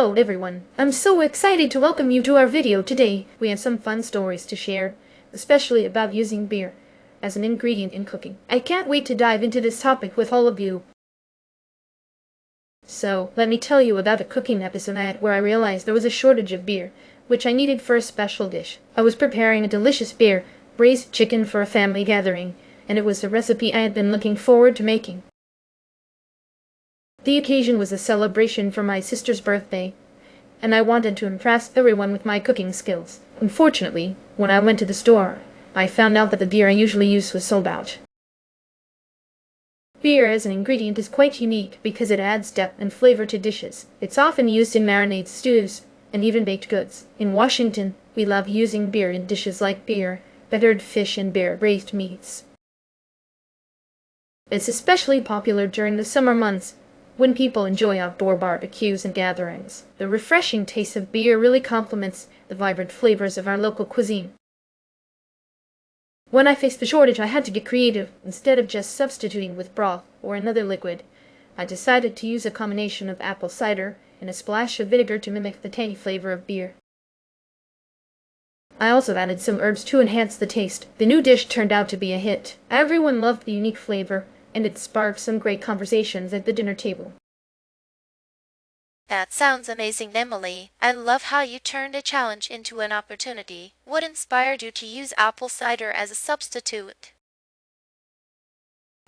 Hello everyone, I'm so excited to welcome you to our video today. We have some fun stories to share, especially about using beer as an ingredient in cooking. I can't wait to dive into this topic with all of you. So, let me tell you about a cooking episode I had where I realized there was a shortage of beer, which I needed for a special dish. I was preparing a delicious beer-braised chicken for a family gathering, and it was a recipe I had been looking forward to making. The occasion was a celebration for my sister's birthday, and I wanted to impress everyone with my cooking skills. Unfortunately, when I went to the store, I found out that the beer I usually use was sold out. Beer as an ingredient is quite unique because it adds depth and flavor to dishes. It's often used in marinades, stews, and even baked goods. In Washington, we love using beer in dishes like beer, battered fish, and beer-braised meats. It's especially popular during the summer months, when people enjoy outdoor barbecues and gatherings. The refreshing taste of beer really complements the vibrant flavors of our local cuisine. When I faced the shortage, I had to get creative. Instead of just substituting with broth or another liquid, I decided to use a combination of apple cider and a splash of vinegar to mimic the tangy flavor of beer. I also added some herbs to enhance the taste. The new dish turned out to be a hit. Everyone loved the unique flavor, and it sparked some great conversations at the dinner table. That sounds amazing, Emily. I love how you turned a challenge into an opportunity. What inspired you to use apple cider as a substitute?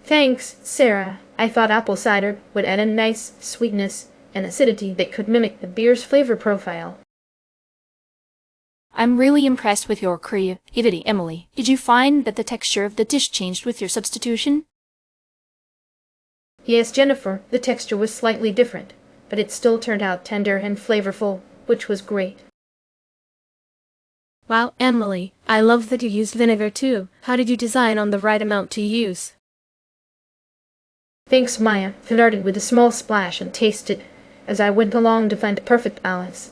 Thanks, Sarah. I thought apple cider would add a nice sweetness and acidity that could mimic the beer's flavor profile. I'm really impressed with your creativity, Emily. Did you find that the texture of the dish changed with your substitution? Yes, Jennifer, the texture was slightly different, but it still turned out tender and flavorful, which was great. Wow, Emily, I love that you used vinegar too. How did you decide on the right amount to use? Thanks, Maya. I started with a small splash and tasted as I went along to find the perfect balance.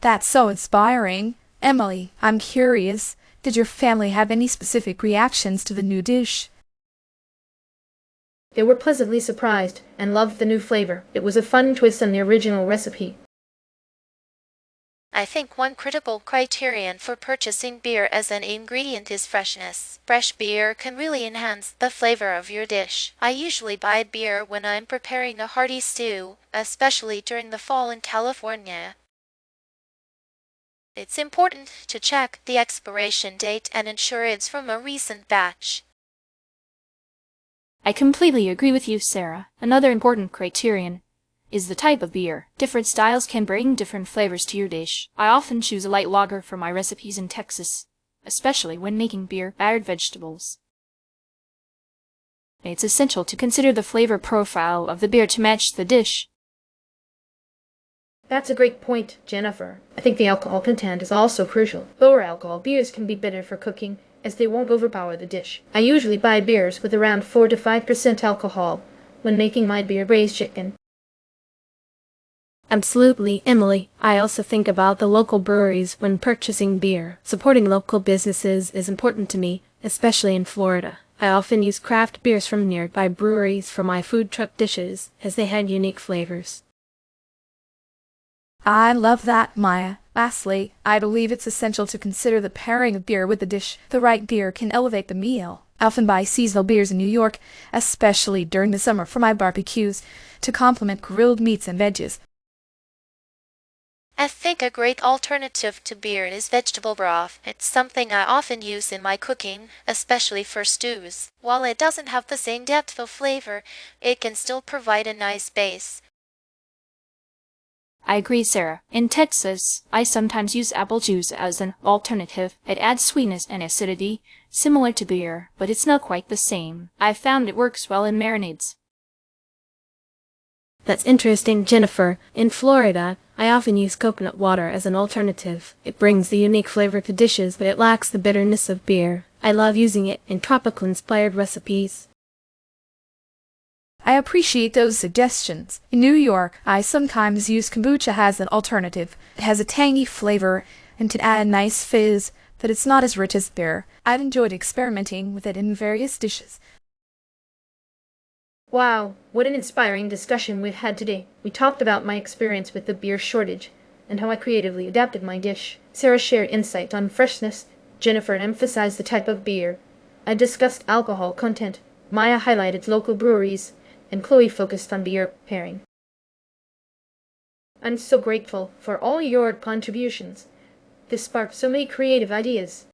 That's so inspiring. Emily, I'm curious, did your family have any specific reactions to the new dish? They were pleasantly surprised and loved the new flavor. It was a fun twist on the original recipe. I think one critical criterion for purchasing beer as an ingredient is freshness. Fresh beer can really enhance the flavor of your dish. I usually buy beer when I'm preparing a hearty stew, especially during the fall in California. It's important to check the expiration date and ensure it's from a recent batch. I completely agree with you, Sarah. Another important criterion is the type of beer. Different styles can bring different flavors to your dish. I often choose a light lager for my recipes in Texas, especially when making beer-battered vegetables. It's essential to consider the flavor profile of the beer to match the dish. That's a great point, Jennifer. I think the alcohol content is also crucial. Lower alcohol beers can be better for cooking, as they won't overpower the dish. I usually buy beers with around 4 to 5% alcohol when making my beer-braised chicken. Absolutely, Emily. I also think about the local breweries when purchasing beer. Supporting local businesses is important to me, especially in Florida. I often use craft beers from nearby breweries for my food truck dishes, as they had unique flavors. I love that, Maya. Lastly, I believe it's essential to consider the pairing of beer with the dish. The right beer can elevate the meal. I often buy seasonal beers in New York, especially during the summer for my barbecues, to complement grilled meats and veggies. I think a great alternative to beer is vegetable broth. It's something I often use in my cooking, especially for stews. While it doesn't have the same depth of flavor, it can still provide a nice base. I agree, Sarah. In Texas, I sometimes use apple juice as an alternative. It adds sweetness and acidity, similar to beer, but it's not quite the same. I've found it works well in marinades. That's interesting, Jennifer. In Florida, I often use coconut water as an alternative. It brings the unique flavor to dishes, but it lacks the bitterness of beer. I love using it in tropical-inspired recipes. I appreciate those suggestions. In New York, I sometimes use kombucha as an alternative. It has a tangy flavor and can add a nice fizz, but it's not as rich as beer. I've enjoyed experimenting with it in various dishes. Wow, what an inspiring discussion we've had today. We talked about my experience with the beer shortage and how I creatively adapted my dish. Sarah shared insight on freshness. Jennifer emphasized the type of beer. I discussed alcohol content. Maya highlighted local breweries, and Chloe focused on beer pairing. I'm so grateful for all your contributions. This sparked so many creative ideas.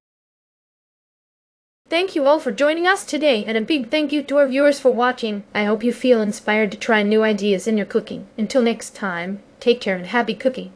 Thank you all for joining us today, and a big thank you to our viewers for watching. I hope you feel inspired to try new ideas in your cooking. Until next time, take care and happy cooking.